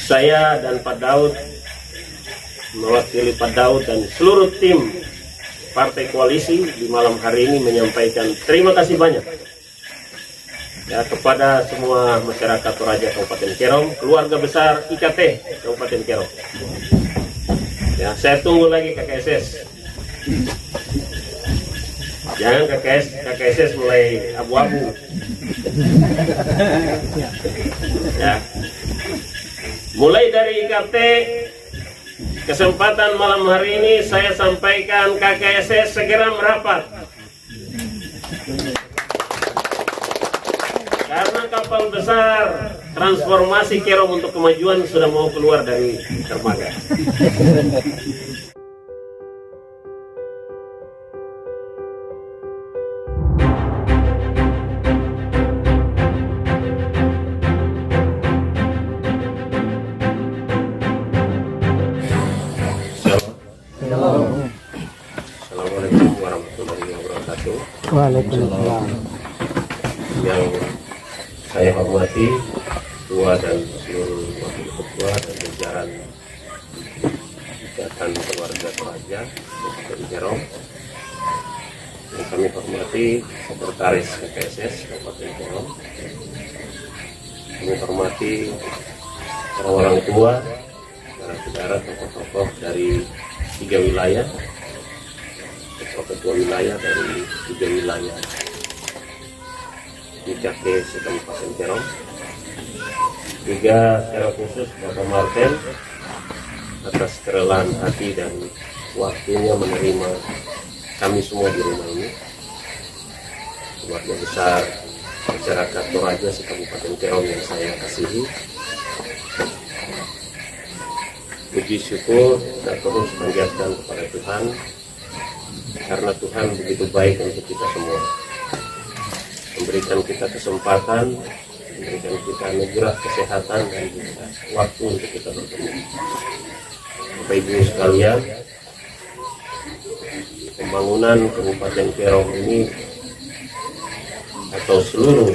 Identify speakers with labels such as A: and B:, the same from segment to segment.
A: Saya dan Pak Daud, mewakili Pak Daud dan seluruh tim Partai Koalisi di malam hari ini menyampaikan terima kasih banyak ya kepada semua masyarakat Toraja Kabupaten Kerong, keluarga besar IKT Kabupaten Kerong. Ya, saya tunggu lagi KKSS. Jangan KKSS mulai abu-abu. Ya. Mulai dari IKT, kesempatan malam hari ini saya sampaikan KKSS segera merapat. Karena kapal besar transformasi Kerong untuk kemajuan sudah mau keluar dari dermaga. Assalamualaikum warahmatullahi wabarakatuh.
B: Waalaikumsalam.
A: Yang saya hormati ketua dan seluruh wakil ketua dan jajaran Ikatan Keluarga Toraja Kabupaten Kerong. Yang kami hormati Sekretaris KKSS Kabupaten Kerong. Kami hormati orang tua, saudara-saudara, tokoh-tokoh dari 3 wilayah, ketua wilayah dari 3 wilayah di Kabupaten Kerong. Juga secara khusus Bapak Martin atas kerelaan hati dan waktunya menerima kami semua di rumah ini. Keluarga besar masyarakat Toraja Kabupaten Kerong yang saya kasihi. Puji syukur dan terus panjatkan kepada Tuhan, karena Tuhan begitu baik untuk kita semua, memberikan kita kesempatan, memberikan kita anugerah kesehatan dan juga waktu untuk kita bertemu. Bapak Ibu sekalian, pembangunan Kabupaten Kerong ini atau seluruh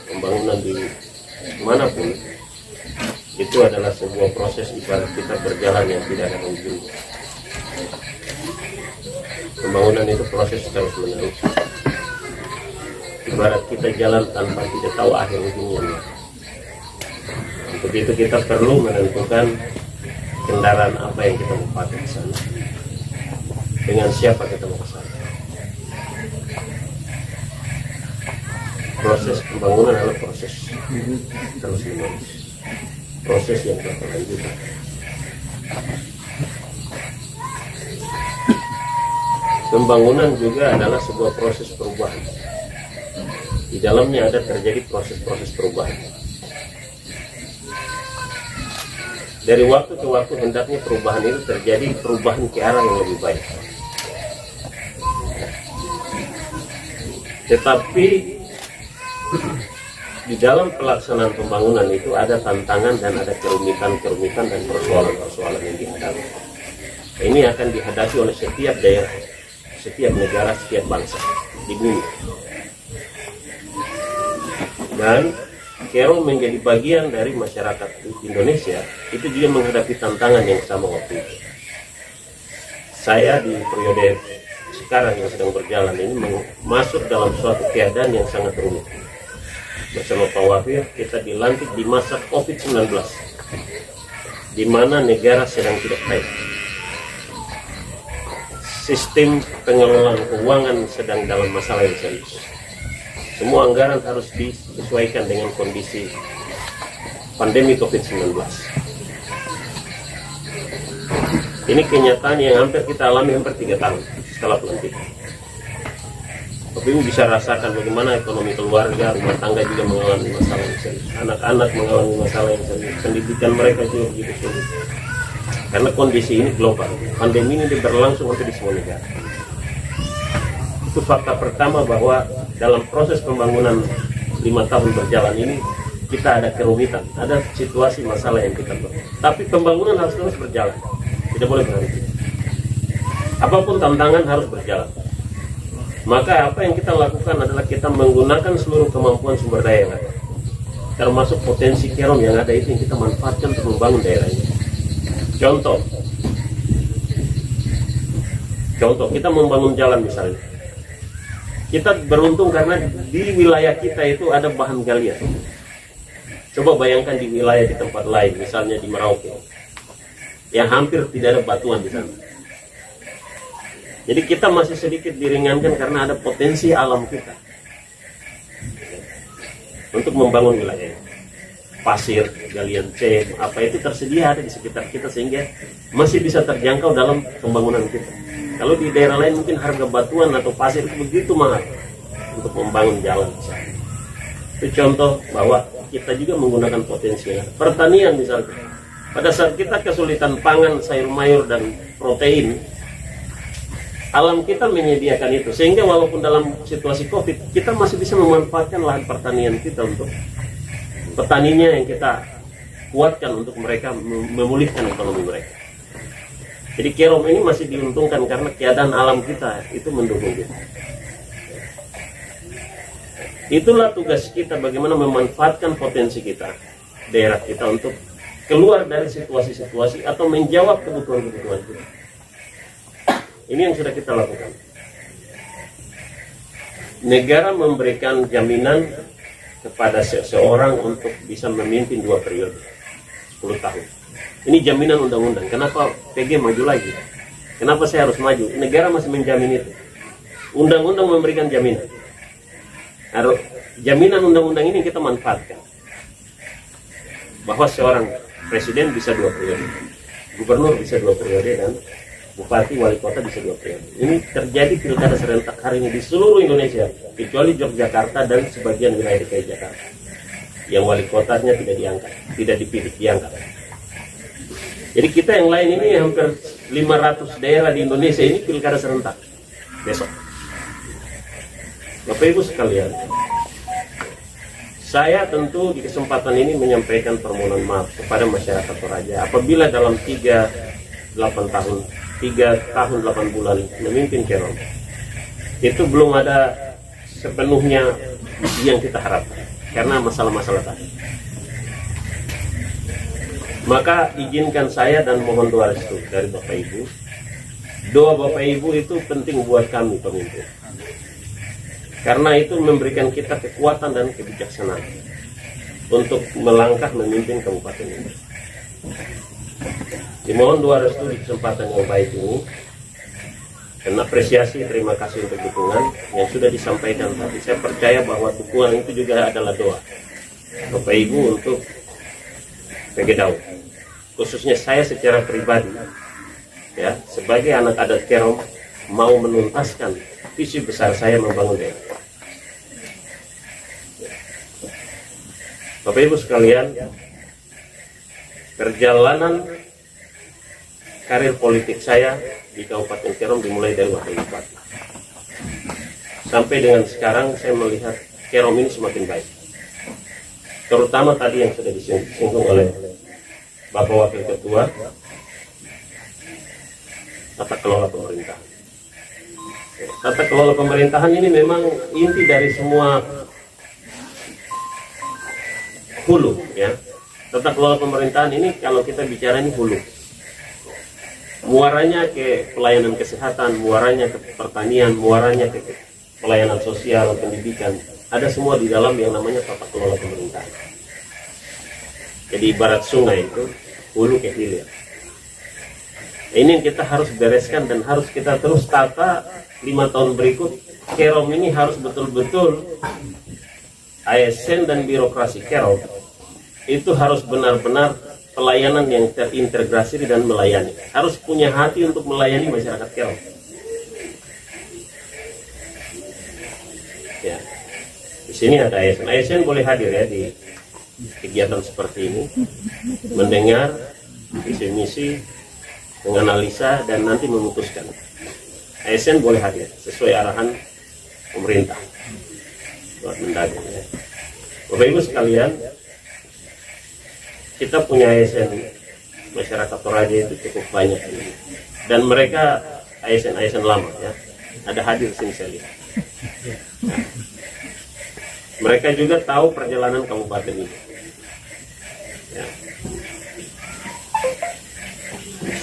A: pembangunan di manapun itu adalah sebuah proses ibarat kita berjalan yang tidak ada ujungnya. Pembangunan itu proses terus menerus. Ibarat kita jalan tanpa tidak tahu akhir ujungnya. Untuk itu kita perlu menentukan kendaraan apa yang kita mau pakai ke sana. Dengan siapa kita mau ke sana. Proses pembangunan adalah proses terus menerus. Proses yang berkelanjutan. Pembangunan juga adalah sebuah proses perubahan. Di dalamnya ada terjadi proses-proses perubahan. Dari waktu ke waktu hendaknya perubahan itu terjadi, perubahan ke arah yang lebih baik. Tetapi di dalam pelaksanaan pembangunan itu ada tantangan dan ada kerumitan-kerumitan dan persoalan-persoalan yang dihadapi. Ini akan dihadapi oleh setiap daerah, setiap negara, setiap bangsa di bumi. Dan Kerong menjadi bagian dari masyarakat Indonesia, itu juga menghadapi tantangan yang sama waktu itu. Saya di periode sekarang yang sedang berjalan ini masuk dalam suatu keadaan yang sangat rumit. Bersama Pak Wafir, kita dilantik di masa COVID-19, di mana negara sedang tidak baik. Sistem pengelolaan keuangan sedang dalam masalah yang serius. Semua anggaran harus disesuaikan dengan kondisi pandemi COVID-19. Ini kenyataan yang hampir kita alami hampir 3 tahun setelah pelantikan. Tapi bisa rasakan bagaimana ekonomi keluarga, rumah tangga juga mengalami masalah yang serius. Anak-anak mengalami masalah yang serius. Pendidikan mereka juga begitu sulit. Karena kondisi ini global. Pandemi ini berlangsung hampir di semua negara. Itu fakta pertama bahwa dalam proses pembangunan 5 tahun berjalan ini, kita ada kerumitan, ada situasi masalah yang kita buat. Tapi pembangunan harus terus berjalan. Tidak boleh berhenti. Apapun tantangan harus berjalan. Maka apa yang kita lakukan adalah kita menggunakan seluruh kemampuan sumber daya yang ada. termasuk potensi Kerom yang ada itu yang kita manfaatkan untuk membangun daerah ini. Contoh, kita membangun jalan misalnya. Kita beruntung karena di wilayah kita itu ada bahan galian. Coba bayangkan di wilayah di tempat lain, misalnya di Merauke, yang hampir tidak ada batuan di sana. Jadi kita masih sedikit diringankan karena ada potensi alam kita untuk membangun wilayah. Pasir, galian C, apa itu tersedia ada di sekitar kita sehingga masih bisa terjangkau dalam pembangunan kita. Kalau di daerah lain mungkin harga batuan atau pasir itu begitu mahal untuk membangun jalan misalnya. Itu contoh bahwa kita juga menggunakan potensi. Pertanian misalnya, pada saat kita kesulitan pangan, sayur mayur dan protein, alam kita menyediakan itu, sehingga walaupun dalam situasi COVID kita masih bisa memanfaatkan lahan pertanian kita untuk petaninya yang kita kuatkan untuk mereka memulihkan ekonomi mereka. Jadi Kerom ini masih diuntungkan karena keadaan alam kita itu mendukung kita. Itulah tugas kita, bagaimana memanfaatkan potensi kita, daerah kita untuk keluar dari situasi-situasi atau menjawab kebutuhan-kebutuhan kita. Ini yang sudah kita lakukan. Negara memberikan jaminan kepada seseorang untuk bisa memimpin 2 periode, 10 tahun. Ini jaminan undang-undang. Kenapa PG maju lagi? Kenapa saya harus maju? Negara masih menjamin itu. Undang-undang memberikan jaminan. Jaminan undang-undang ini kita manfaatkan. Bahwa seorang presiden bisa 2 periode, gubernur bisa 2 periode, dan bupati wali kota bisa 2 periode. Ini terjadi pilkada serentak hari ini di seluruh Indonesia, kecuali Yogyakarta dan sebagian wilayah DKI Jakarta, yang wali kotanya tidak diangkat, tidak dipilih, diangkat. Jadi kita yang lain ini hampir 500 daerah di Indonesia ini pilkada serentak besok. Bapak Ibu sekalian, saya tentu di kesempatan ini menyampaikan permohonan maaf kepada masyarakat Toraja apabila dalam 3 tahun 8 bulan memimpin Kerom itu belum ada sepenuhnya yang kita harapkan karena masalah-masalah tadi. Maka izinkan saya dan mohon doa restu dari Bapak Ibu. Doa Bapak Ibu itu penting buat kami pemimpin, karena itu memberikan kita kekuatan dan kebijaksanaan untuk melangkah memimpin kabupaten ini. Dimohon doa restu di kesempatan yang baik ini, dan apresiasi, terima kasih untuk dukungan yang sudah disampaikan tadi. Saya percaya bahwa dukungan itu juga adalah doa Bapak Ibu untuk PG Daud. Khususnya saya secara pribadi, ya, sebagai anak adat Kerom, mau menuntaskan visi besar saya membangun daerah. Bapak Ibu sekalian, perjalanan karir politik saya di Kabupaten Kerom dimulai dari wakil bupati. Sampai dengan sekarang saya melihat Kerom ini semakin baik. Terutama tadi yang sudah disinggung oleh Bapak Wakil Ketua, tata kelola pemerintahan. Tata kelola pemerintahan ini memang inti dari semua hulu, ya. Tata kelola pemerintahan ini kalau kita bicara ini hulu. Muaranya ke pelayanan kesehatan, muaranya ke pertanian, muaranya ke pelayanan sosial, pendidikan. Ada semua di dalam yang namanya tata kelola pemerintahan. Jadi ibarat sungai itu hulu ke hilir. Ini yang kita harus bereskan dan harus kita terus tata 5 tahun berikut. Kerom ini harus betul-betul ASN dan birokrasi Kerom itu harus benar-benar pelayanan yang terintegrasi dan melayani. Harus punya hati untuk melayani masyarakat Kerom. Ya. Di sini ada ASN. ASN boleh hadir ya di kegiatan seperti ini, mendengar visi misi, menganalisa dan nanti memutuskan. ASN boleh hadir sesuai arahan pemerintah buat mendagang. Ya. Bapak Ibu sekalian, kita punya ASN masyarakat Toraja itu cukup banyak ini. Dan mereka ASN lama ya, ada hadir sini saya lihat. Nah, mereka juga tahu perjalanan kabupaten ini. Ya.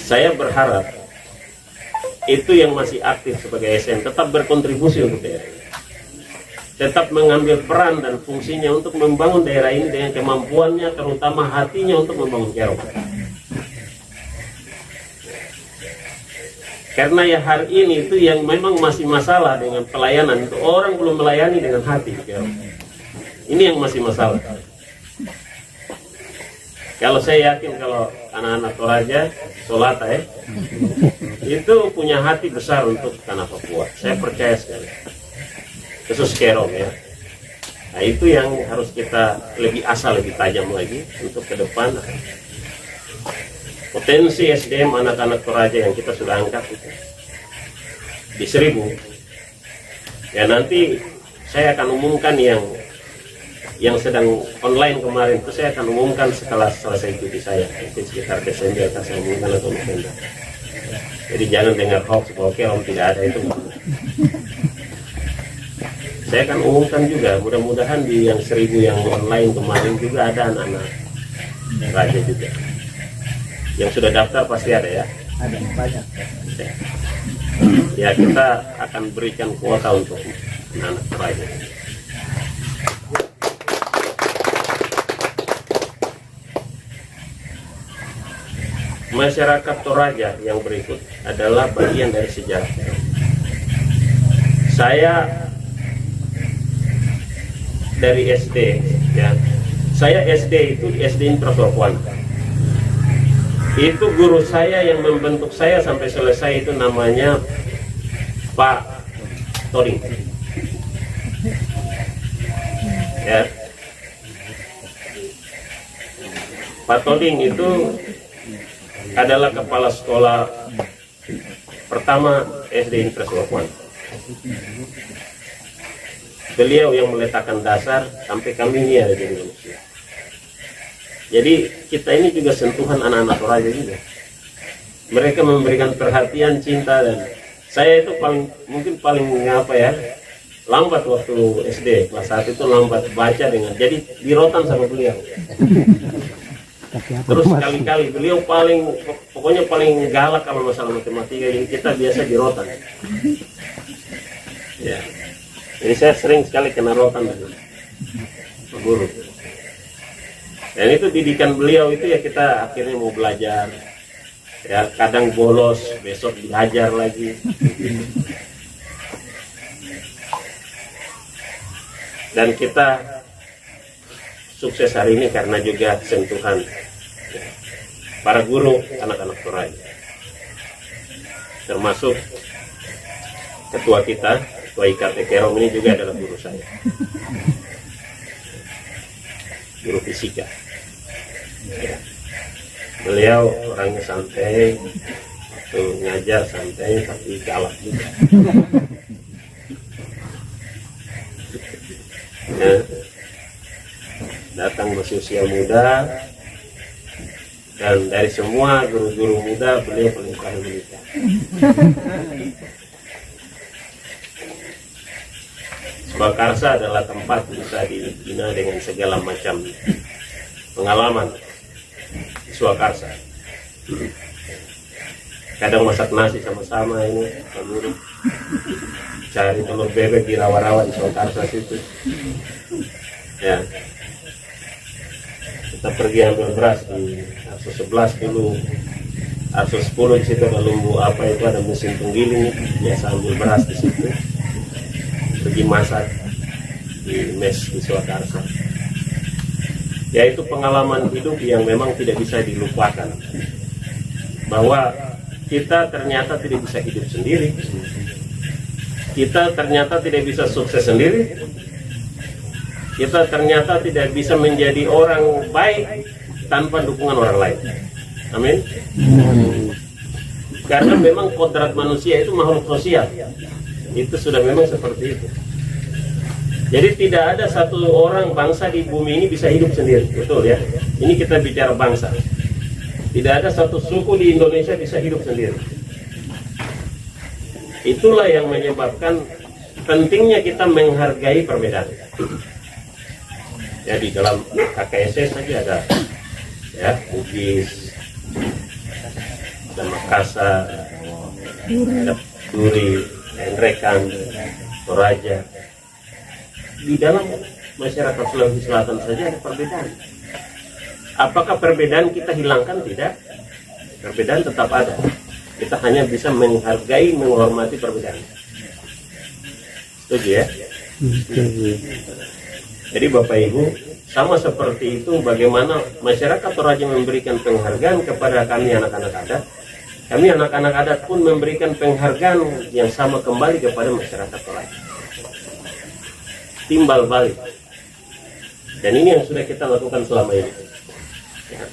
A: Saya berharap itu yang masih aktif sebagai ASN tetap berkontribusi untuk daerah ini, tetap mengambil peran dan fungsinya untuk membangun daerah ini dengan kemampuannya, terutama hatinya untuk membangun Kerong. Karena ya hari ini itu yang memang masih masalah dengan pelayanan, itu orang belum melayani dengan hati Kerong. Ini yang masih masalah. Kalau saya yakin kalau anak-anak Toraja, Solata ya, itu punya hati besar untuk tanah Papua. Saya percaya sekali. Khusus Kerong ya. Nah itu yang harus kita lebih asah, lebih tajam lagi untuk ke depan. Potensi SDM anak-anak Toraja yang kita sudah angkat itu di 1000. Ya nanti saya akan umumkan yang sedang online kemarin itu saya akan umumkan setelah selesai cuti saya, mungkin sekitar Desember akan saya umumkan atau November. Jadi jangan dengar hoax bahwa Kerong tidak ada, itu. Saya akan umumkan juga, mudah-mudahan di yang 1000 yang online kemarin juga ada anak-anak Raja juga. Yang sudah daftar pasti ada ya?
B: Ada banyak.
A: Ya kita akan berikan kuota untuk anak-anak Raja. Masyarakat Toraja yang berikut adalah bagian dari sejarah. Saya dari SD ya. Saya SD itu SD Intrasorkuan. Itu guru saya yang membentuk saya sampai selesai itu namanya Pak Toding. Ya. Pak Toding itu adalah kepala sekolah pertama SD Intrasorkuan. Beliau yang meletakkan dasar sampai kami ini ada di Indonesia. Jadi kita ini juga sentuhan anak-anak Toraja juga. Mereka memberikan perhatian, cinta, dan saya itu mungkin paling apa ya, lambat waktu SD kelas 1 itu lambat baca dengan, jadi dirotan sama beliau. Terus kali-kali beliau pokoknya paling galak kalau masalah matematika, jadi kita biasa dirotan. Ya. Jadi saya sering sekali kena rotan dari guru. Dan itu didikan beliau itu ya kita akhirnya mau belajar. Ya kadang bolos, besok dihajar lagi. Dan kita sukses hari ini karena juga sentuhan para guru anak-anak Toraja. Termasuk ketua kita, ketua IKT Kerong ini juga adalah guru saya. Guru fisika. Ya. Beliau orangnya santai, tuh ngajar santai tapi galak juga. Ya. Datang masih usia muda, dan dari semua guru-guru muda beliau paling paling menikah. Swakarsa adalah tempat bisa dibina dengan segala macam pengalaman. Swakarsa kadang masak nasi sama-sama ini, cari telur bebek di rawa-rawa di Swakarsa situ. Ya, kita pergi ambil beras di Arso 11 dulu, Arso 10 di situ ada lumbu apa itu, ada mesin penggiling, biasa ambil beras di situ, pergi masak di mes di Swakarsa. Ya itu pengalaman hidup yang memang tidak bisa dilupakan, bahwa kita ternyata tidak bisa hidup sendiri, kita ternyata tidak bisa sukses sendiri, kita ternyata tidak bisa menjadi orang baik tanpa dukungan orang lain. Amin. Karena memang kodrat manusia itu makhluk sosial, itu sudah memang seperti itu. Jadi tidak ada satu orang bangsa di bumi ini bisa hidup sendiri, betul ya? Ini kita bicara bangsa. Tidak ada satu suku di Indonesia bisa hidup sendiri. Itulah yang menyebabkan pentingnya kita menghargai perbedaan. Ya di dalam KKSS saja ada ya, Bugis, ada Makassar, ada Duri, Nrekan, Toraja. Di dalam masyarakat Sulawesi Selatan saja ada perbedaan. Apakah perbedaan kita hilangkan? Tidak. Perbedaan tetap ada. Kita hanya bisa menghargai, menghormati perbedaan. Setuju ya? Jadi Bapak Ibu, sama seperti itu bagaimana masyarakat Toraja memberikan penghargaan kepada kami anak-anak adat. Kami anak-anak adat pun memberikan penghargaan yang sama kembali kepada masyarakat Toraja. Timbal balik. Dan ini yang sudah kita lakukan selama ini. Ya.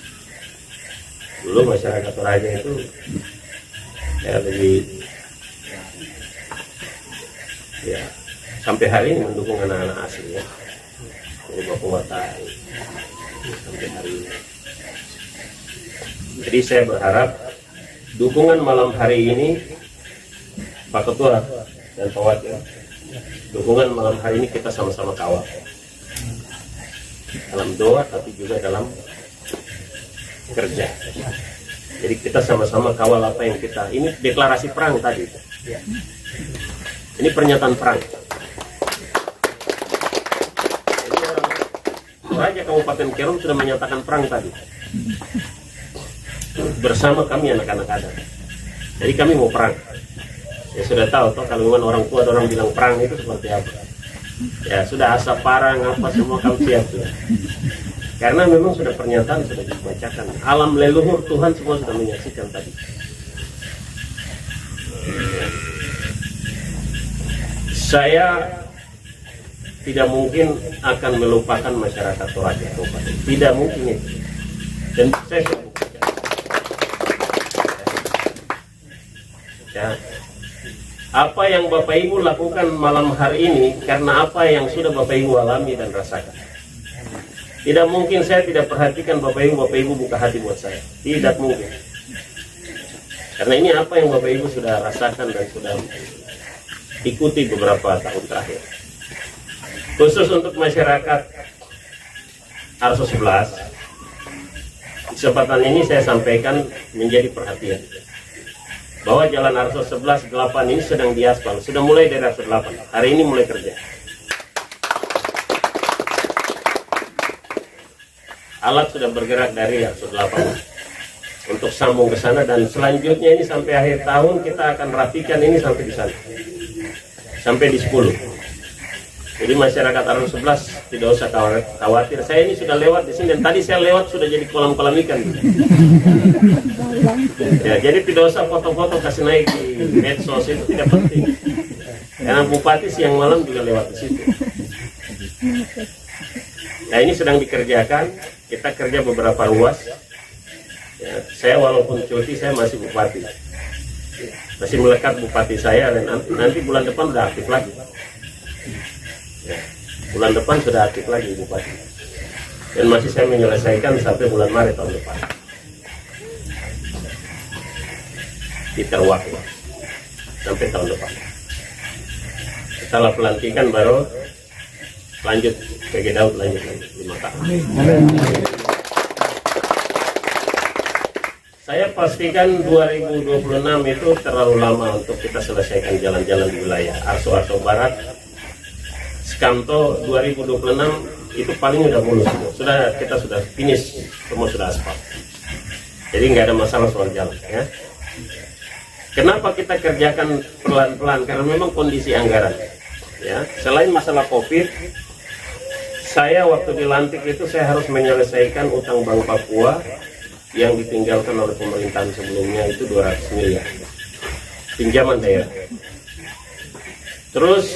A: Dulu masyarakat Toraja itu ya lebih ya sampai hari ini mendukung anak-anak asli ya. Jadi Bapak Watai sampai hari ini. Jadi saya berharap dukungan malam hari ini Pak Ketua dan Pak Wakil, dukungan malam hari ini kita sama-sama kawal dalam doa tapi juga dalam kerja. Jadi kita sama-sama kawal apa yang kita, ini deklarasi perang tadi, ini pernyataan perang. Jadi orang Toraja Kabupaten Kerom sudah menyatakan perang tadi bersama kami anak-anak adat. Jadi kami mau perang. Ya sudah tahu toh kalau memang orang tua ada orang bilang perang itu seperti apa. Ya sudah asap parang apa semua kau siap sudah. Karena memang sudah pernyataan sudah dibacakan. Alam leluhur Tuhan semua sudah menyaksikan tadi. Saya tidak mungkin akan melupakan masyarakat Toraja Kabupaten. Tidak mungkin itu. Dan saya ya, apa yang Bapak Ibu lakukan malam hari ini karena apa yang sudah Bapak Ibu alami dan rasakan. Tidak mungkin saya tidak perhatikan Bapak Ibu buka hati buat saya. Tidak mungkin. Karena ini apa yang Bapak Ibu sudah rasakan dan sudah ikuti beberapa tahun terakhir. Khusus untuk masyarakat Arso 11, kesempatan ini saya sampaikan menjadi perhatian. Bahwa Jalan Arso 11 8 ini sedang diaspal. Sudah mulai dari Arso 8. Hari ini mulai kerja. Alat sudah bergerak dari Arso 8 untuk sambung ke sana, dan selanjutnya ini sampai akhir tahun kita akan rapikan ini sampai di sana, sampai di 10. Jadi masyarakat Arso 11 tidak usah khawatir. Saya ini sudah lewat di sini dan tadi saya lewat sudah jadi kolam-kolam ikan. Ya, jadi tidak usah foto-foto kasih naik di medsos, itu tidak penting. Karena Bupati siang malam juga lewat di situ. Nah ini sedang dikerjakan. Kita kerja beberapa ruas. Ya, saya walaupun cuti saya masih bupati, masih melekat bupati saya, dan nanti bulan depan sudah aktif lagi. Ya, bulan depan sudah aktif lagi bupati, dan masih saya menyelesaikan sampai bulan Maret tahun depan. Diterwaktu sampai tahun depan. Setelah pelantikan baru lanjut PG Daud, lanjut 5 tahun. Saya pastikan 2026 itu terlalu lama untuk kita selesaikan jalan-jalan di wilayah Arso Barat. Skamto 2026 itu paling udah mulus semua. Kita sudah finish, semua sudah aspal. Jadi nggak ada masalah soal jalan ya. Kenapa kita kerjakan pelan-pelan? Karena memang kondisi anggaran. Ya, selain masalah COVID, saya waktu dilantik itu saya harus menyelesaikan utang Bank Papua yang ditinggalkan oleh pemerintahan sebelumnya itu 200 miliar pinjaman daerah. Terus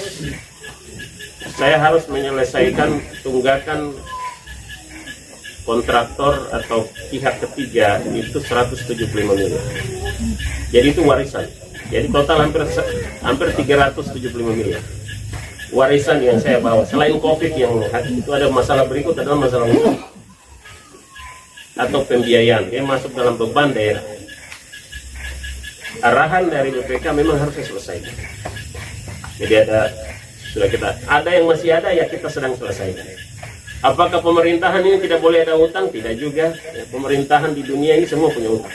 A: saya harus menyelesaikan tunggakan kontraktor atau pihak ketiga itu 175 miliar. Jadi itu warisan. Jadi total hampir 375 miliar. Warisan yang saya bawa. Selain COVID yang itu ada masalah berikut adalah masalah utang atau pembiayaan yang masuk dalam beban daerah. Arahan dari BPK memang harus diselesaikan. Jadi ada yang masih ada ya kita sedang selesaikan. Apakah pemerintahan ini tidak boleh ada utang? Tidak juga. Ya, pemerintahan di dunia ini semua punya utang.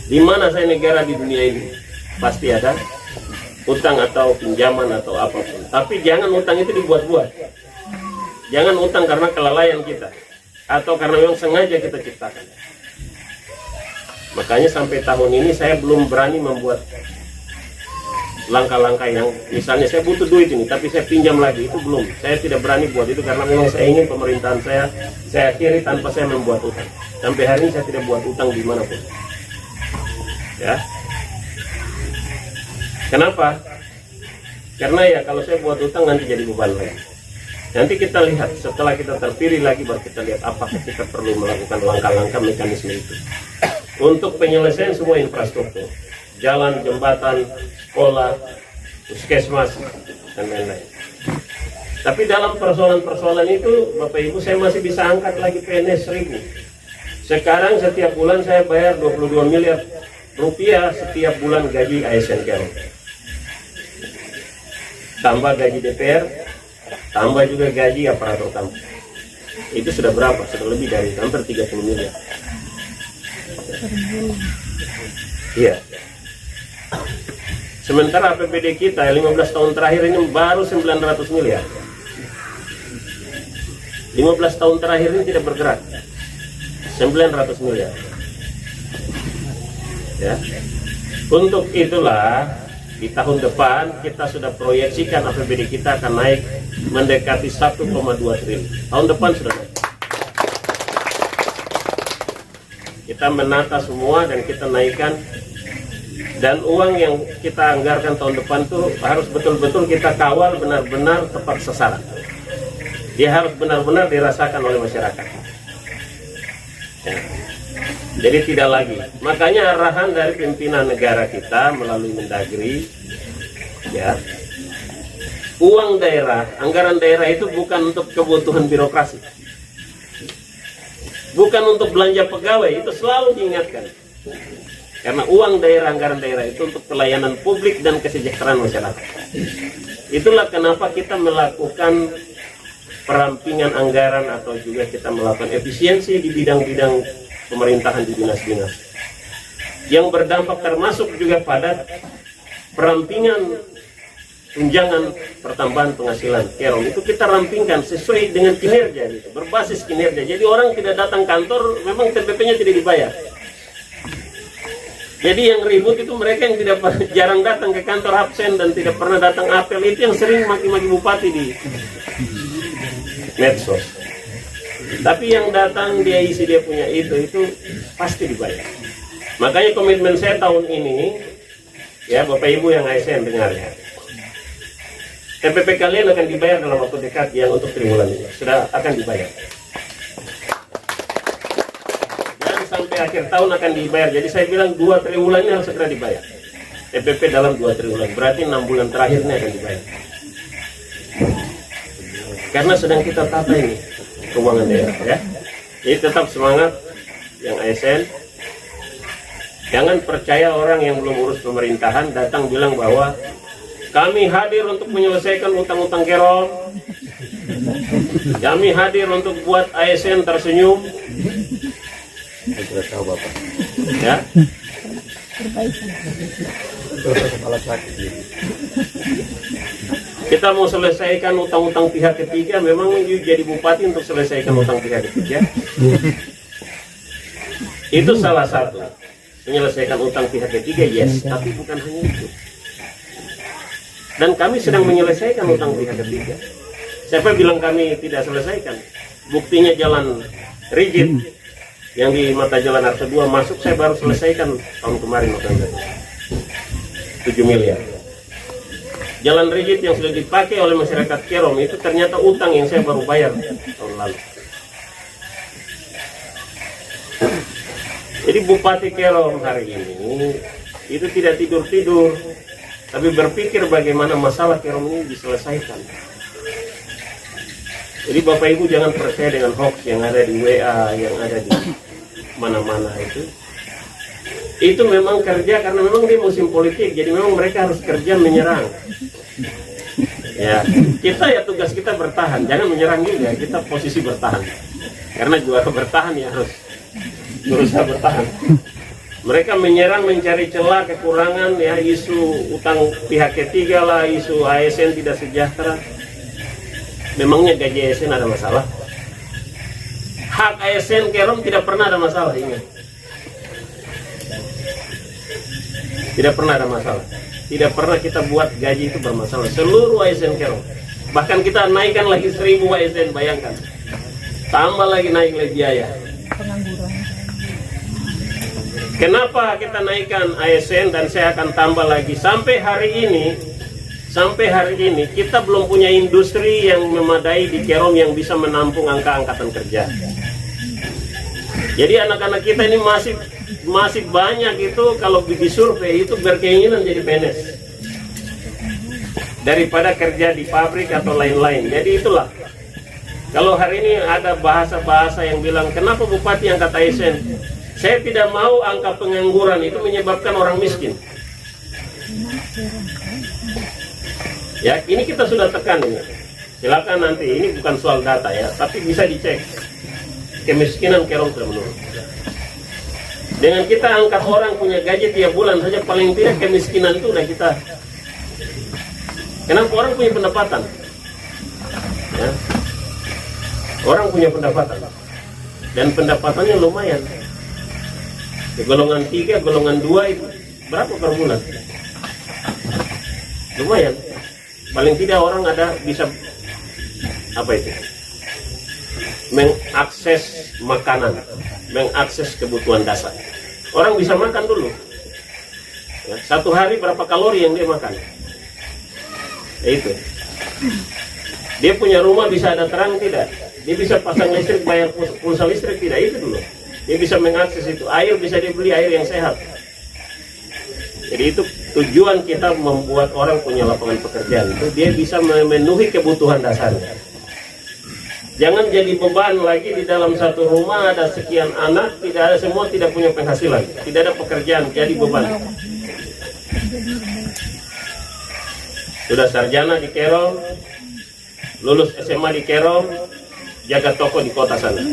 A: Di mana saya negara di dunia ini pasti ada utang atau pinjaman atau apapun. Tapi jangan utang itu dibuat-buat. Jangan utang karena kelalaian kita atau karena memang sengaja kita ciptakan. Makanya sampai tahun ini saya belum berani membuat langkah-langkah yang misalnya saya butuh duit ini tapi saya pinjam lagi, itu belum. Saya tidak berani buat itu karena memang saya ingin pemerintahan saya akhiri tanpa saya membuat utang. Sampai hari ini saya tidak buat utang dimanapun. Ya, kenapa? Karena ya kalau saya buat utang nanti jadi beban lagi. Nanti kita lihat setelah kita terpilih lagi baru kita lihat apakah kita perlu melakukan langkah-langkah mekanisme itu untuk penyelesaian semua infrastruktur, jalan, jembatan, sekolah, puskesmas dan lain-lain. Tapi dalam persoalan-persoalan itu Bapak Ibu saya masih bisa angkat lagi PNS 1000. Sekarang setiap bulan saya bayar 22 miliar rupiah setiap bulan gaji ASN Kero, tambah gaji DPR, tambah juga gaji aparatur kampus. Itu sudah berapa? Sudah lebih dari hampir 30 miliar. Iya. Sementara APBD kita 15 tahun terakhir ini baru 900 miliar. 15 tahun terakhir ini tidak bergerak. 900 miliar. Ya. Untuk itulah di tahun depan kita sudah proyeksikan APBD kita akan naik mendekati 1,2 triliun. Tahun depan sudah naik. Kita menata semua dan kita naikkan, dan uang yang kita anggarkan tahun depan tuh harus betul-betul kita kawal benar-benar tepat sasaran. Dia harus benar-benar dirasakan oleh masyarakat. Ya. Jadi tidak lagi. Makanya arahan dari pimpinan negara kita melalui Mendagri, ya, uang daerah, anggaran daerah itu bukan untuk kebutuhan birokrasi, bukan untuk belanja pegawai, itu selalu diingatkan. Karena uang daerah, anggaran daerah itu untuk pelayanan publik dan kesejahteraan masyarakat. Itulah kenapa kita melakukan perampingan anggaran atau juga kita melakukan efisiensi di bidang-bidang pemerintahan di dinas-dinas yang berdampak termasuk juga pada perampingan tunjangan pertambahan penghasilan Kero. Itu kita rampingkan sesuai dengan kinerja gitu, berbasis kinerja. Jadi orang tidak datang kantor memang TPP-nya tidak dibayar. Jadi yang ribut itu mereka yang tidak jarang datang ke kantor, absen dan tidak pernah datang apel, itu yang sering maki-maki bupati di medsos. Tapi yang datang dia isi dia punya itu pasti dibayar. Makanya komitmen saya tahun ini, ya Bapak Ibu yang ASN dengar ya, TPP kalian akan dibayar dalam waktu dekat yang untuk triwulan ini sudah akan dibayar. Dan sampai akhir tahun akan dibayar. Jadi saya bilang 2 triwulan ini harus segera dibayar. TPP dalam 2 triwulan, berarti 6 bulan terakhir ini akan dibayar. Karena sedang kita tata ini keuangan daerah ya. Jadi tetap semangat yang ASN. Jangan percaya orang yang belum urus pemerintahan datang bilang bahwa kami hadir untuk menyelesaikan utang-utang Kero. Kami hadir untuk buat ASN tersenyum. Saya tidak tahu Bapak. Ya. Kita mau selesaikan utang-utang pihak ketiga, memang jadi bupati untuk selesaikan utang pihak ketiga. Itu salah satu. Menyelesaikan utang pihak ketiga, yes. Tapi bukan hanya itu. Dan kami sedang menyelesaikan utang pihak ketiga. Siapa bilang kami tidak selesaikan? Buktinya jalan rigid yang di mata jalan Arsa 2 masuk, saya baru selesaikan tahun kemarin November. 7 miliar. Jalan rigid yang sudah dipakai oleh masyarakat Kerom itu ternyata utang yang saya baru bayar tahun lalu. Jadi Bupati Kerom hari ini itu tidak tidur-tidur, tapi berpikir bagaimana masalah Kerom ini diselesaikan. Jadi Bapak Ibu jangan percaya dengan hoax yang ada di WA, yang ada di mana-mana itu. Itu memang kerja karena memang dia musim politik, jadi memang mereka harus kerja menyerang. Ya, kita ya tugas kita bertahan, jangan menyerang juga, kita posisi bertahan. Karena juara bertahan ya harus berusaha bertahan. Mereka menyerang, mencari celah, kekurangan, ya isu utang pihak ketiga lah, isu ASN tidak sejahtera. Memangnya gaji ASN ada masalah? Hak ASN Kerom tidak pernah ada masalah, ingat. Tidak pernah ada masalah. Tidak pernah kita buat gaji itu bermasalah. Seluruh ASN Kerom. Bahkan kita naikkan lagi 1000 ASN, bayangkan. Tambah lagi naik lagi biaya. Kenapa kita naikkan ASN dan saya akan tambah lagi sampai hari ini kita belum punya industri yang memadai di Kerom yang bisa menampung angka angkatan kerja. Jadi anak-anak kita ini masih banyak itu kalau bikin survei itu berkeinginan jadi PNS daripada kerja di pabrik atau lain-lain. Jadi itulah. Kalau hari ini ada bahasa-bahasa yang bilang kenapa Bupati angkat ASN? Saya tidak mau angka pengangguran itu menyebabkan orang miskin. Ya, ini kita sudah tekan ini. Silakan nanti, ini bukan soal data ya, tapi bisa dicek. Kemiskinan Kerom sudah menurun. Dengan kita angkat orang punya gaji tiap bulan saja, paling tidak kemiskinan itu udah kita. Kenapa orang punya pendapatan? Ya. Orang punya pendapatan. Dan pendapatannya lumayan. Di golongan 3, golongan 2 itu berapa per bulan? Lumayan. Paling tidak orang ada bisa apa itu? Mengakses makanan, mengakses kebutuhan dasar. Orang bisa makan dulu. Ya, satu hari berapa kalori yang dia makan? Ya, itu. Dia punya rumah bisa ada terang tidak? Dia bisa pasang listrik, bayar pulsa listrik tidak? Itu dulu. Dia bisa mengakses itu. Air bisa dibeli, air yang sehat. Jadi itu tujuan kita membuat orang punya lapangan pekerjaan. Itu dia bisa memenuhi kebutuhan dasarnya. Jangan jadi beban lagi di dalam satu rumah ada sekian anak, tidak ada semua tidak punya penghasilan, tidak ada pekerjaan, jadi beban. Sudah sarjana di Kerom, lulus SMA di Kerom, jaga toko di kota sana.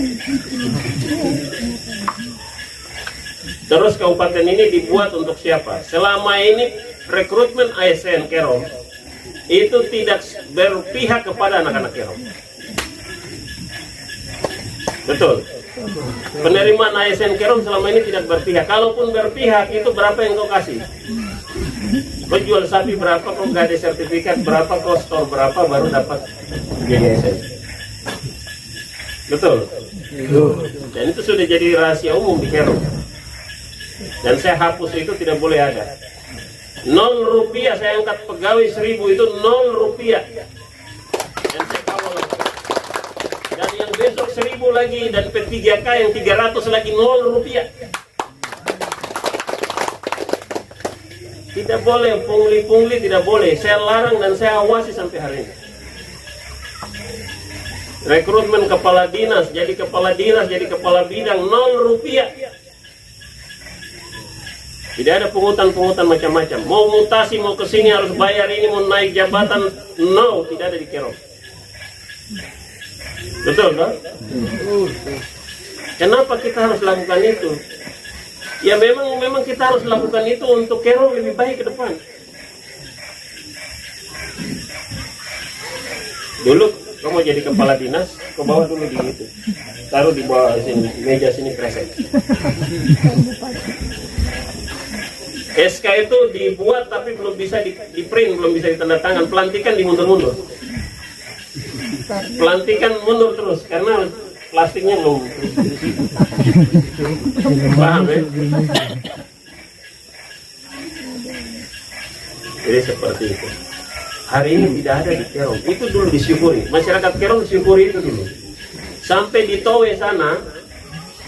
A: Terus kabupaten ini dibuat untuk siapa? Selama ini rekrutmen ASN Kerom itu tidak berpihak kepada anak-anak Kerom. Betul. Penerimaan ASN Kerom selama ini tidak berpihak. Kalaupun berpihak, itu berapa yang kau kasih? Kau jual sapi berapa, kau gak ada sertifikat berapa, kau store berapa, baru dapat jadi ASN. Betul. Dan itu sudah jadi rahasia umum di Kerom. Dan saya hapus itu, tidak boleh ada. 0 rupiah saya angkat pegawai 1000 itu 0 rupiah. Dan saya kawal. Dan yang besok 1000 lagi dan P3K yang 300 lagi 0 rupiah. Tidak boleh, pungli-pungli tidak boleh. Saya larang dan saya awasi sampai hari ini. Rekrutmen kepala dinas, jadi kepala dinas, jadi kepala bidang 0 rupiah. Tidak ada pungutan-pungutan macam-macam. Mau mutasi, mau ke sini harus bayar ini, mau naik jabatan, no, tidak ada di Kerom. Betul, kan? Kenapa kita harus lakukan itu? Ya memang kita harus lakukan itu untuk Kerom lebih baik ke depan. Dulu kamu jadi kepala dinas, kau bawa dulu di itu, taruh di bawah sini, meja sini kresek. SK itu dibuat tapi belum bisa di print, belum bisa ditandatangan. Pelantikan dimundur-mundur. Pelantikan mundur terus karena plastiknya belum. Paham ya? Jadi seperti itu. Hari ini tidak ada di Kerom. Itu dulu disyukuri. Masyarakat Kerom disyukuri itu dulu. Sampai di Towe sana,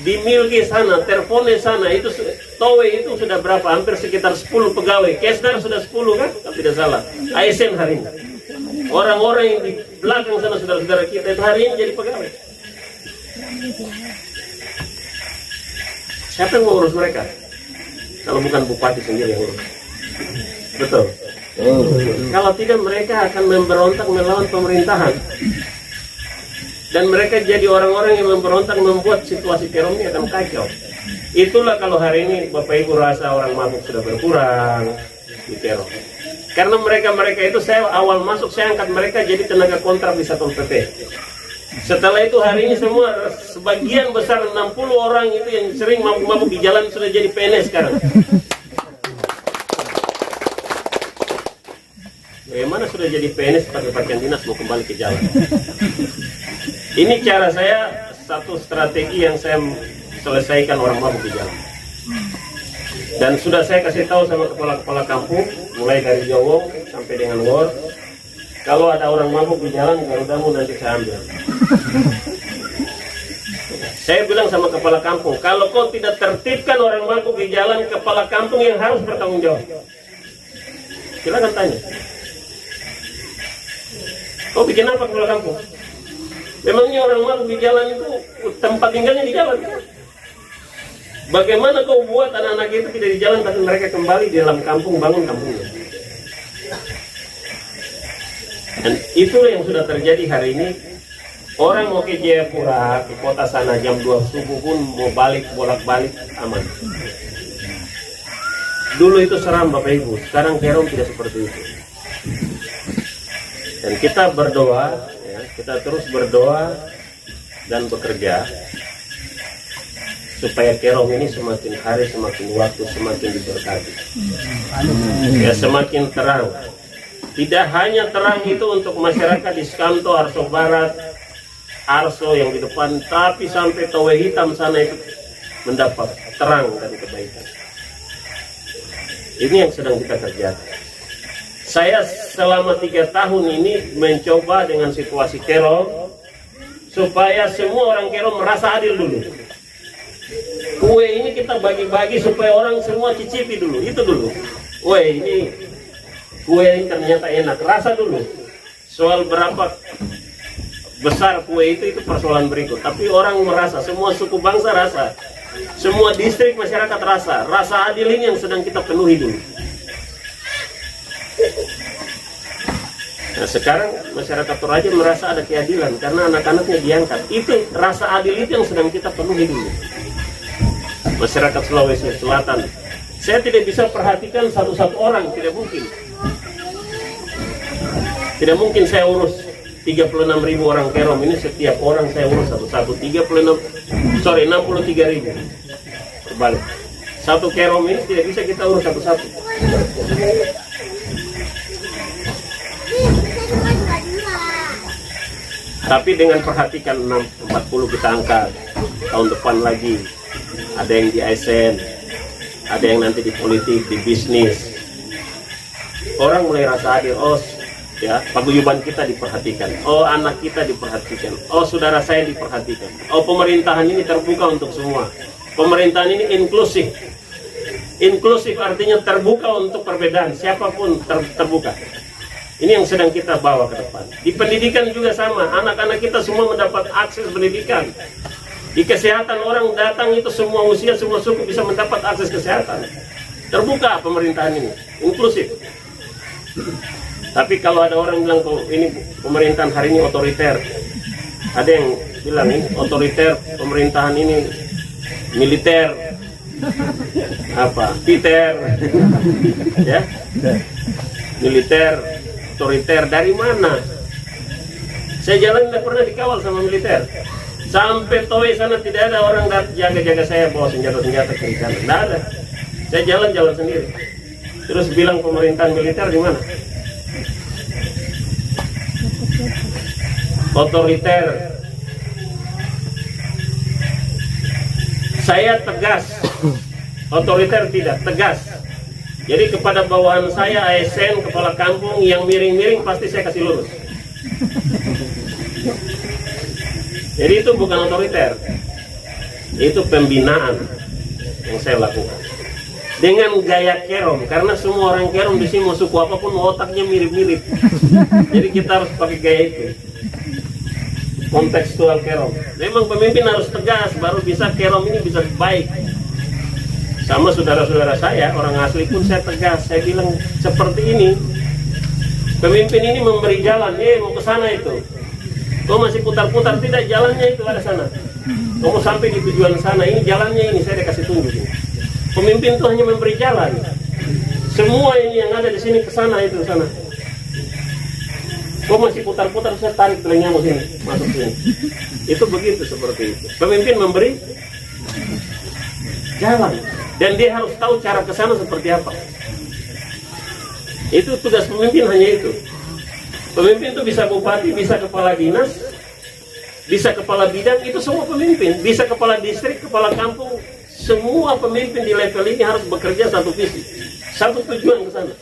A: di Milki sana, Terpone sana, itu Towe itu sudah berapa? Hampir sekitar 10 pegawai. Kesnar sudah 10 kan? Kalau tidak salah. ASN hari ini. Orang-orang yang di belakang sana saudara-saudara kita itu hari ini jadi pegawai. Siapa yang mengurus mereka? Kalau bukan bupati sendiri yang urus. Betul. Kalau tidak mereka akan memberontak melawan pemerintahan. Dan mereka jadi orang-orang yang memberontak membuat situasi Kerom ini akan kacau. Itulah kalau hari ini Bapak Ibu rasa orang mabuk sudah berkurang di Kerom. Karena mereka itu saya awal masuk saya angkat mereka jadi tenaga kontrak di Satpol PP. Setelah itu hari ini semua sebagian besar 60 orang itu yang sering mabuk-mabuk di jalan sudah jadi PNS sekarang. Bagaimana sudah jadi PNS pakai pakaian dinas mau kembali ke jalan? Ini cara saya, satu strategi yang saya selesaikan orang mabuk di jalan. Dan sudah saya kasih tahu sama kepala-kepala kampung, mulai dari Jowo sampai dengan Wor, kalau ada orang mabuk di jalan, garudamu nanti saya ambil. Saya bilang sama kepala kampung, kalau kau tidak tertibkan orang mabuk di jalan, kepala kampung yang harus bertanggung jawab. Silakan tanya. Kau bikin apa kepala kampung? Memangnya orang mabuk di jalan itu tempat tinggalnya di jalan? Bagaimana kau buat anak-anak itu tidak di jalan tapi mereka kembali di dalam kampung, bangun kampungnya? Dan itulah yang sudah terjadi hari ini. Orang mau ke Jayapura, ke kota sana jam 2 subuh pun mau balik, bolak-balik aman. Dulu itu seram Bapak Ibu, sekarang Kerom tidak seperti itu. Dan kita berdoa, ya, kita terus berdoa dan bekerja supaya Kerom ini semakin hari, semakin waktu, semakin diberkati. Ya, semakin terang. Tidak hanya terang itu untuk masyarakat di Skanto, Arso Barat, Arso yang di depan, tapi sampai Towe Hitam sana itu mendapat terang dan kebaikan. Ini yang sedang kita kerjakan. Saya selama 3 tahun ini mencoba dengan situasi Kerom supaya semua orang Kerom merasa adil dulu. Kue ini kita bagi-bagi supaya orang semua cicipi dulu, itu dulu. Woi, ini kue ini ternyata enak, rasa dulu. Soal berapa besar kue itu persoalan berikut. Tapi orang merasa, semua suku bangsa rasa, semua distrik masyarakat rasa adil ini yang sedang kita penuhi dulu. Nah sekarang masyarakat Toraja merasa ada keadilan karena anak-anaknya diangkat. Itu rasa adil itu yang sedang kita penuhi dulu. Masyarakat Sulawesi Selatan, saya tidak bisa perhatikan satu-satu orang, tidak mungkin. Tidak mungkin saya urus 36.000 orang Kerom ini, setiap orang saya urus satu-satu. 63.000. Terbalik. Satu Kerom ini tidak bisa kita urus satu-satu. Tapi dengan perhatikan 40 kita angkat, tahun depan lagi ada yang di ASN, ada yang nanti di politik, di bisnis. Orang mulai rasa adil, oh ya paguyuban kita diperhatikan, oh anak kita diperhatikan, oh saudara saya diperhatikan, oh pemerintahan ini terbuka untuk semua, pemerintahan ini inklusif. Inklusif artinya terbuka untuk perbedaan, siapapun terbuka. Ini yang sedang kita bawa ke depan. Di pendidikan juga sama, anak-anak kita semua mendapat akses pendidikan. Di kesehatan orang datang itu semua usia, semua suku bisa mendapat akses kesehatan. Terbuka pemerintahan ini, inklusif. Tapi kalau ada orang bilang ini pemerintahan hari ini otoriter, ada yang bilang ini otoriter, pemerintahan ini militer, Peter, ya, militer, otoriter dari mana? Saya jalan tidak pernah dikawal sama militer. Sampai Towe sana tidak ada orang jaga-jaga saya bawa senjata-senjata ke sana. Tidak ada. Saya jalan-jalan sendiri. Terus bilang pemerintahan militer di mana? Otoriter. Saya tegas. Otoriter tidak, tegas. Jadi kepada bawahan saya, ASN, kepala kampung yang miring-miring pasti saya kasih lurus. Jadi itu bukan otoriter, itu pembinaan yang saya lakukan dengan gaya Kerom, karena semua orang Kerom di sini mau suku apapun otaknya mirip-mirip. Jadi kita harus pakai gaya itu, kontekstual Kerom. Memang pemimpin harus tegas, baru bisa Kerom ini bisa baik. Sama saudara-saudara saya, orang asli pun saya tegas, saya bilang seperti ini Pemimpin ini memberi jalan, mau ke sana itu. Kau masih putar-putar, tidak, jalannya itu ada sana. Kau mau sampai di tujuan sana, ini jalannya ini, saya kasih tunjuk. Pemimpin itu hanya memberi jalan. Semua ini yang ada di sini ke sana itu sana. Kau masih putar-putar, saya tarik telinganya sini, masuk sini. Itu begitu, seperti itu. Pemimpin memberi jalan, dan dia harus tahu cara ke sana seperti apa. Itu tugas pemimpin, hanya itu. Pemimpin itu bisa bupati, bisa kepala dinas, bisa kepala bidang, itu semua pemimpin. Bisa kepala distrik, kepala kampung, semua pemimpin di level ini harus bekerja satu visi, satu tujuan ke sana.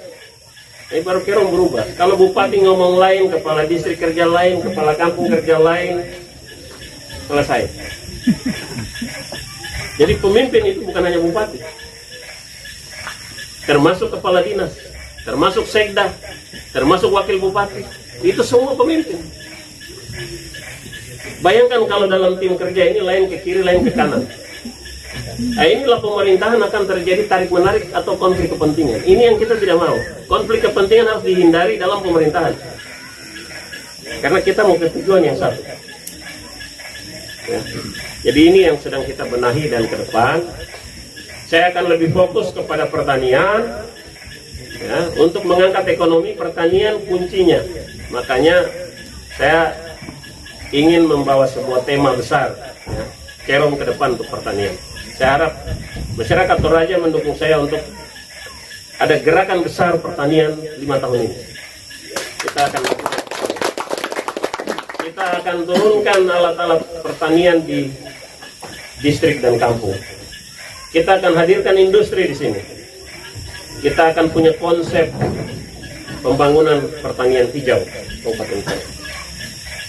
A: Ini baru Kerong berubah. Kalau bupati ngomong lain, kepala distrik kerja lain, kepala kampung kerja lain, selesai. Jadi pemimpin itu bukan hanya bupati, termasuk kepala dinas, termasuk sekda, termasuk wakil bupati, itu semua pemimpin. Bayangkan kalau dalam tim kerja ini lain ke kiri, lain ke kanan. Nah, inilah pemerintahan akan terjadi tarik-menarik atau konflik kepentingan. Ini yang kita tidak mau. Konflik kepentingan harus dihindari dalam pemerintahan. Karena kita mau ke tujuan yang satu. Ya. Jadi ini yang sedang kita benahi, dan ke depan saya akan lebih fokus kepada pertanian. Ya, untuk mengangkat ekonomi, pertanian kuncinya. Makanya saya ingin membawa sebuah tema besar, ya, Kerong ke depan untuk pertanian. Saya harap masyarakat Toraja mendukung saya untuk ada gerakan besar pertanian 5 tahun ini. Kita akan turunkan alat-alat pertanian di distrik dan kampung. Kita akan hadirkan industri di sini. Kita akan punya konsep pembangunan pertanian hijau Kabupaten Kerong.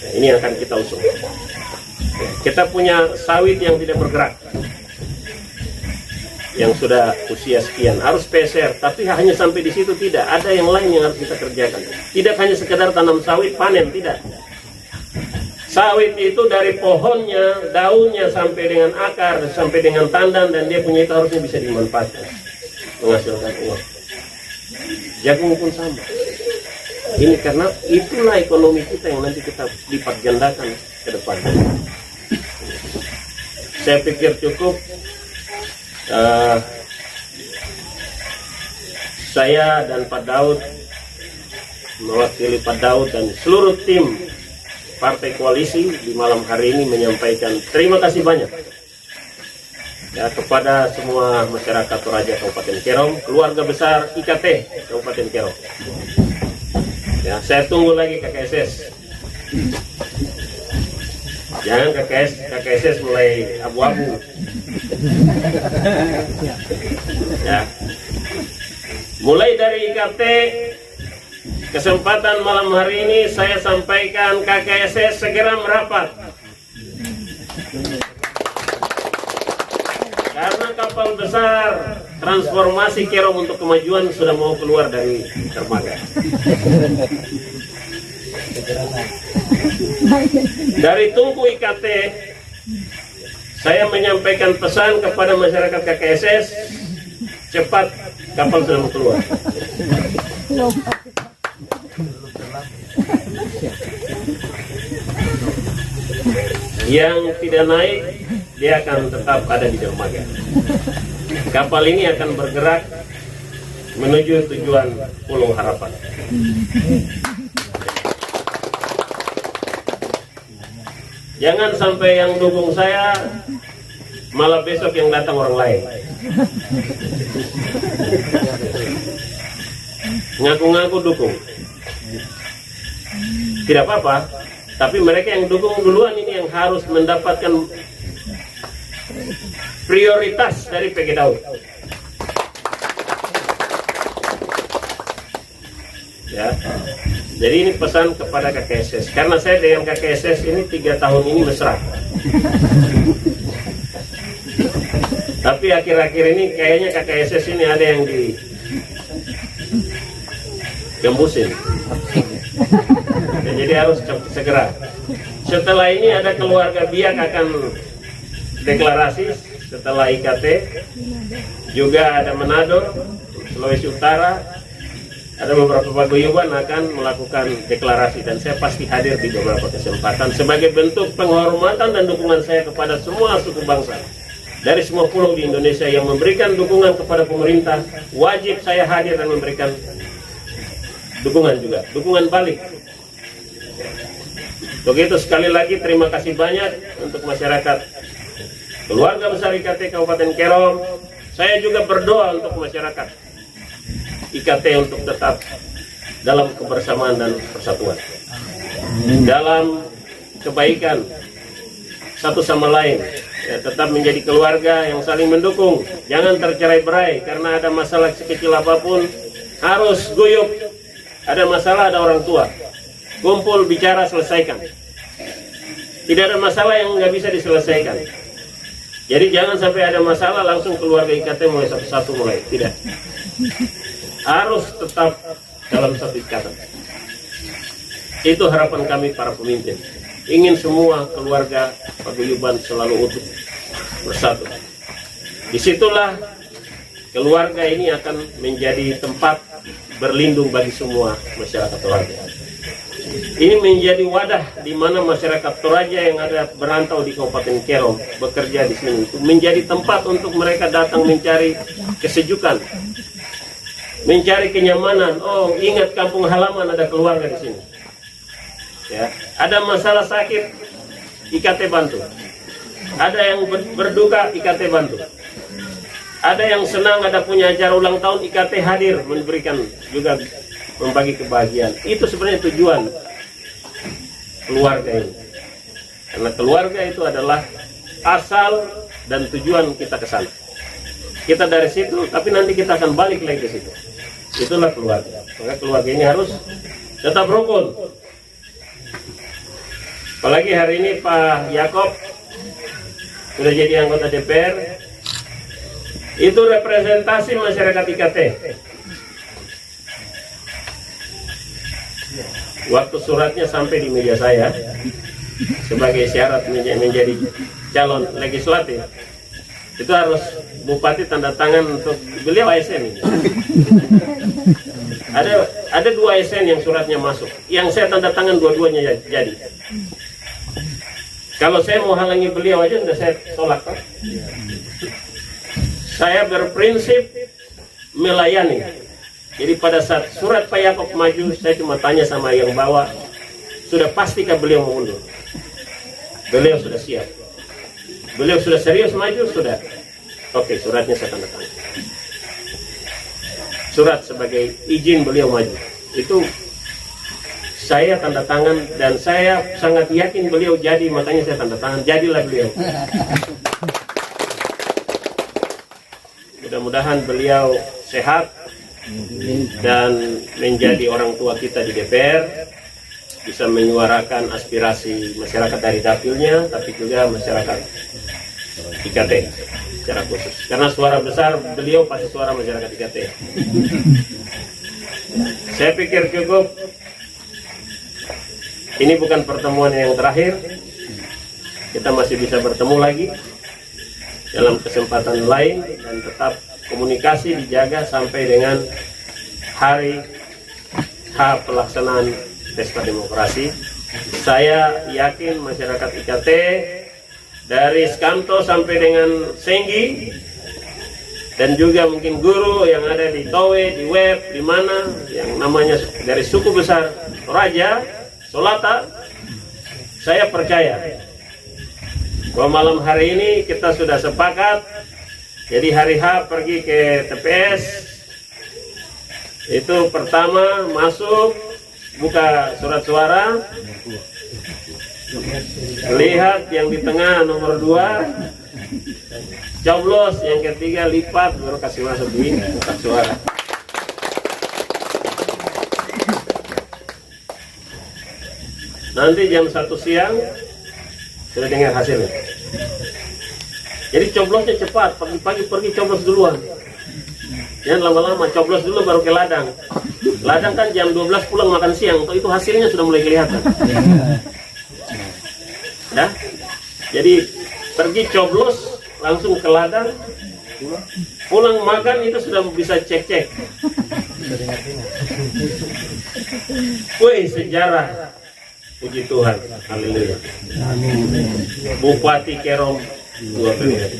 A: Nah, ini yang akan kita usung. Kita punya sawit yang tidak bergerak, yang sudah usia sekian, harus PCR, tapi hanya sampai di situ tidak. Ada yang lain yang harus kita kerjakan. Tidak hanya sekedar tanam sawit, panen, tidak. Sawit itu dari pohonnya, daunnya sampai dengan akar, sampai dengan tandan, dan dia punya itu harusnya bisa dimanfaatkan, menghasilkan uang. Jagung pun sama. Ini karena itulah ekonomi kita yang nanti kita lipat gandakan ke depan. Saya pikir cukup. Saya dan Pak Daud, mewakili Pak Daud dan seluruh tim Partai Koalisi di malam hari ini menyampaikan terima kasih banyak, ya, kepada semua masyarakat Toraja Kabupaten Kerong, keluarga besar IKT Kabupaten Kerong. Ya, saya tunggu lagi KKSS. Jangan KKSS mulai abu-abu. Ya. Mulai dari IKT, kesempatan malam hari ini saya sampaikan KKSS segera merapat. Karena kapal besar transformasi Kerong untuk kemajuan sudah mau keluar dari dermaga. Dari Tungku IKT, saya menyampaikan pesan kepada masyarakat KKSS, cepat kapal sudah mau keluar. Yang tidak naik, dia akan tetap ada di dermaga. Kapal ini akan bergerak menuju tujuan Pulau Harapan. Jangan sampai yang dukung saya malah besok yang datang orang lain. Ngaku-ngaku dukung. Tidak apa-apa, tapi mereka yang dukung duluan ini yang harus mendapatkan prioritas dari PG Daud. Ya. Jadi ini pesan kepada KKSS, karena saya dengan KKSS ini 3 tahun ini mesra. Tapi akhir-akhir ini kayaknya KKSS ini ada yang digembusin. Ya, jadi harus segera. Setelah ini ada keluarga Biak akan deklarasi, setelah IKT juga ada Manado, Sulawesi Utara, ada beberapa paguyuban akan melakukan deklarasi dan saya pasti hadir di beberapa kesempatan sebagai bentuk penghormatan dan dukungan saya kepada semua suku bangsa dari semua pulau di Indonesia yang memberikan dukungan kepada pemerintah. Wajib saya hadir dan memberikan dukungan juga, dukungan balik. Begitu, sekali lagi terima kasih banyak untuk masyarakat keluarga besar IKT Kabupaten Kerom. Saya juga berdoa untuk masyarakat IKT untuk tetap dalam kebersamaan dan persatuan, dalam kebaikan satu sama lain, ya, tetap menjadi keluarga yang saling mendukung, jangan tercerai-berai karena ada masalah sekecil apapun harus guyup. Ada masalah, ada orang tua, kumpul bicara selesaikan. Tidak ada masalah yang nggak bisa diselesaikan. Jadi jangan sampai ada masalah langsung keluarga IKT mulai satu-satu mulai, tidak. Harus tetap dalam satu ikatan. Itu harapan kami para pemimpin. Ingin semua keluarga paguyuban selalu utuh, bersatu. Disitulah keluarga ini akan menjadi tempat berlindung bagi semua masyarakat Toraja. Ini menjadi wadah di mana masyarakat Toraja yang ada berantau di Kabupaten Kerom bekerja di sini. Itu menjadi tempat untuk mereka datang mencari kesejukan, mencari kenyamanan. Oh, ingat kampung halaman, ada keluarga di sini. Ya, ada masalah sakit, IKT bantu. Ada yang berduka, IKT bantu. Ada yang senang, ada punya acara ulang tahun, IKT hadir memberikan juga, membagi kebahagiaan. Itu sebenarnya tujuan keluarga ini. Karena keluarga itu adalah asal dan tujuan kita ke sana. Kita dari situ, tapi nanti kita akan balik lagi ke situ. Itulah keluarga. Maka keluarga ini harus tetap rukun. Apalagi hari ini Pak Yakob sudah jadi anggota DPR. Itu representasi masyarakat IKT. Waktu suratnya sampai di meja saya sebagai syarat menjadi calon legislatif, itu harus bupati tanda tangan untuk beliau ASN ini. Ada 2 ASN yang suratnya masuk, yang saya tanda tangan dua-duanya jadi. Kalau saya mau halangi beliau aja sudah saya tolak, Pak. Saya berprinsip melayani. Jadi pada saat surat Pak Yakob maju, saya cuma tanya sama yang bawa, sudah pastikah beliau mau mundur? Beliau sudah siap. Beliau sudah serius maju, sudah. Oke, suratnya saya tanda tangan. Surat sebagai izin beliau maju. Itu saya tanda tangan dan saya sangat yakin beliau jadi, makanya saya tanda tangan, jadilah beliau. Mudah-mudahan beliau sehat dan menjadi orang tua kita di DPR, bisa menyuarakan aspirasi masyarakat dari dapilnya, tapi juga masyarakat IKT secara khusus. Karena suara besar beliau pasti suara masyarakat IKT. Saya pikir cukup. Ini bukan pertemuan yang terakhir. Kita masih bisa bertemu lagi dalam kesempatan lain, dan tetap komunikasi dijaga sampai dengan hari H pelaksanaan Pesta Demokrasi. Saya yakin masyarakat IKT dari Skanto sampai dengan Senggi, dan juga mungkin guru yang ada di Towe, di Web, di mana yang namanya dari suku besar Toraja, Solata, saya percaya bahwa malam hari ini kita sudah sepakat. Jadi hari H pergi ke TPS, itu pertama masuk, buka surat suara, lihat yang di tengah nomor 2, coblos, yang ketiga lipat, baru kasih masuk di kotak suara. Nanti jam 1 siang sudah dengar hasilnya. Jadi coblosnya cepat, pagi-pagi pergi coblos duluan. Jangan lama-lama, coblos dulu baru ke ladang. Ladang kan jam 12 pulang makan siang, itu hasilnya sudah mulai kelihatan. Ya? Jadi pergi coblos langsung ke ladang, pulang makan itu sudah bisa cek-cek. Woi, sejarah. Puji Tuhan. Haleluya. Bupati Kerom 2 periode.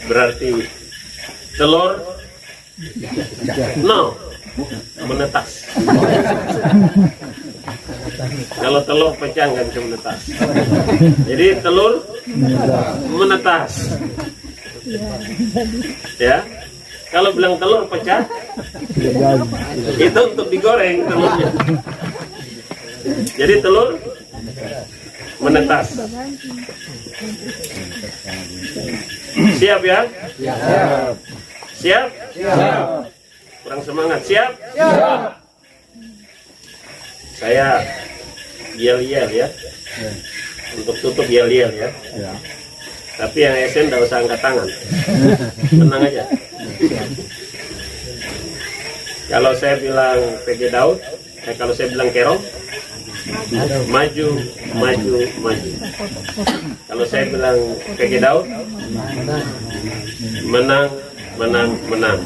A: Berarti telur no menetas. Kalau telur pecah nggak bisa menetas. Jadi telur menetas. Ya. Kalau bilang telur pecah, itu untuk digoreng telurnya. Jadi telur menetas. Siap ya? Siap. Siap? Siap. Kurang semangat. Siap? Siap. Saya yel-yel ya. Untuk tutup yel-yel ya. Tapi yang SN tidak usah angkat tangan. Tenang aja. Kalau saya bilang PG Daud, kalau saya bilang Kerom, maju, maju, maju. Kalau saya bilang PG Daud, menang, menang, menang.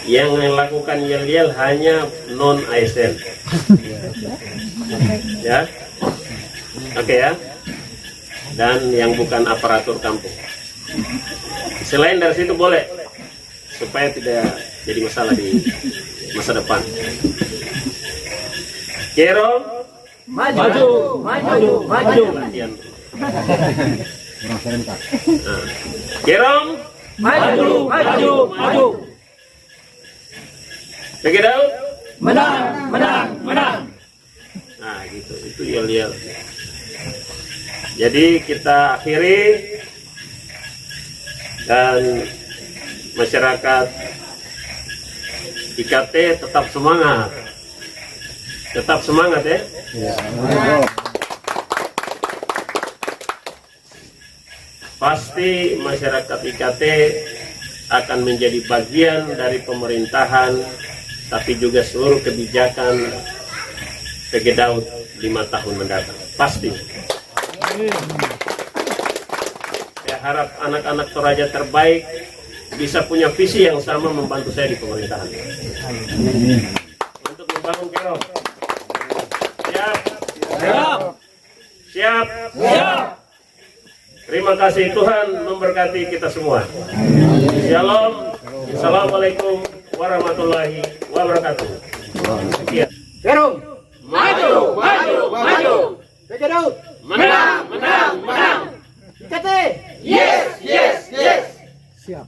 A: Yang melakukan yel-yel hanya non ASN. Ya, oke ya. Dan yang bukan aparatur kampung. Selain dari situ boleh, supaya tidak jadi masalah di masa depan. Kerom, maju, maju, maju. Latihan. Nah. Kerom, maju, maju, maju. PG Daud, menang, menang, menang. Nah, gitu. Itu yel-yel. Jadi kita akhiri, dan masyarakat IKT tetap semangat. Tetap semangat ya. Pasti masyarakat IKT akan menjadi bagian dari pemerintahan, tapi juga seluruh kebijakan PG Daud 5 tahun mendatang. Pasti. Saya harap anak-anak Toraja terbaik bisa punya visi yang sama membantu saya di pemerintahan. Untuk membangun Kerom. Siap? Siap. Siap? Siap. Terima kasih, Tuhan memberkati kita semua. Shalom. Assalamualaikum warahmatullahi wabarakatuh. Sekian.
B: Kerom, maju, maju, maju. PG Daud, menang, menang, menang. IKT, yes, yes, yes. Siap.